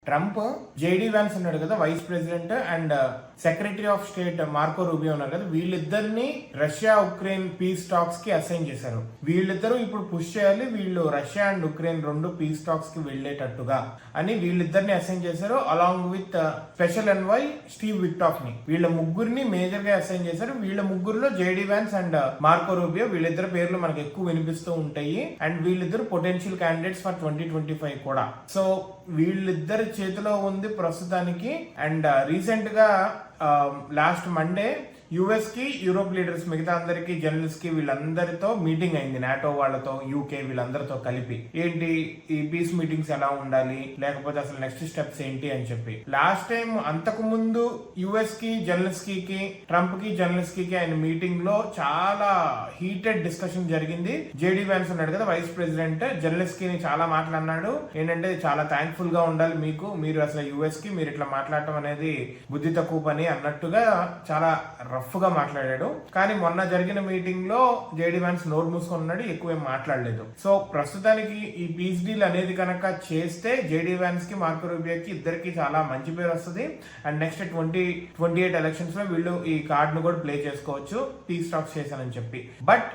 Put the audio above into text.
Trump JD Vance ఉన్నాడు కదా, vice president and secretary of state Marco Rubio ఉన్నారు కదా, వీళ్ళిద్దరిని రష్యా ఉక్రెయిన్ పీస్ టాక్స్ కి అసైన్ చేశారు. వీళ్ళిద్దరూ ఇప్పుడు పుష్ చేయాలి, వీళ్ళు రష్యా అండ్ ఉక్రెయిన్ రెండు పీస్ టాక్స్ కి వెళ్లేటట్టుగా అని వీళ్ళిద్దరిని అసైన్ చేశారు. Along with special envoy Steve విక్టాఫ్ ని, వీళ్ళ ముగ్గురిని మేజర్ గా అసైన్ చేశారు. వీళ్ళ ముగ్గురులో JD Vance and Marco Rubio, వీళ్ళిద్దరు పేర్లు మనకు ఎక్కువ వినిపిస్తూ ఉంటాయి. అండ్ వీళ్ళిద్దరు పొటెన్షియల్ క్యాండిడేట్స్ ఫర్ 2025 కూడా. సో వీళ్ళిద్దరి చేతిలో ఉంది ప్రస్తుతానికి. అండ్ రీసెంట్ గా లాస్ట్ మండే యుఎస్ కి యూరోప్ లీడర్స్ మిగతా అందరికి జర్నలిస్ట్ కి వీళ్ళందరితో మీటింగ్ అయింది, నాటో వాళ్ళతో, యూకే వీళ్ళందరితో కలిపి. ఏంటి ఈ పీస్ మీటింగ్స్ ఎలా ఉండాలి, లేకపోతే అసలు నెక్స్ట్ స్టెప్స్ ఏంటి అని చెప్పి. లాస్ట్ టైం అంతకు ముందు యుఎస్ కి జర్నలిస్ట్ కి, ట్రంప్ కి జర్నలిస్ట్ కి ఆయన మీటింగ్ లో చాలా హీటెడ్ డిస్కషన్ జరిగింది. జేడీ వ్యాన్స్ ఉన్నాడు కదా వైస్ ప్రెసిడెంట్, జర్నలిస్ట్ కి చాలా మాటలు అన్నాడు. ఏంటంటే చాలా థ్యాంక్ఫుల్ గా ఉండాలి మీకు, మీరు అసలు యుఎస్ కి మీరు ఇట్లా మాట్లాడటం అనేది బుద్ధి తక్కువ పని అన్నట్టుగా చాలా రఫ్ గా మాట్లాడాడు. కానీ మొన్న జరిగిన మీటింగ్ లో జేడీ వ్యాన్స్ నోరు మూసుకొని ఉన్నాడు, ఎక్కువేం మాట్లాడలేదు. సో ప్రస్తుతానికి ఈ పీస్ డీల్ అనేది కనుక చేస్తే జేడీ వ్యాన్స్ కి మార్కో రూబియోకి ఇద్దరికి చాలా మంచి పేరు వస్తుంది. అండ్ నెక్స్ట్ 2028 ఎలక్షన్స్ లో వీళ్ళు ఈ కార్డ్ ను కూడా ప్లే చేసుకోవచ్చు, పీస్ టాక్స్ చేశానని చెప్పి. బట్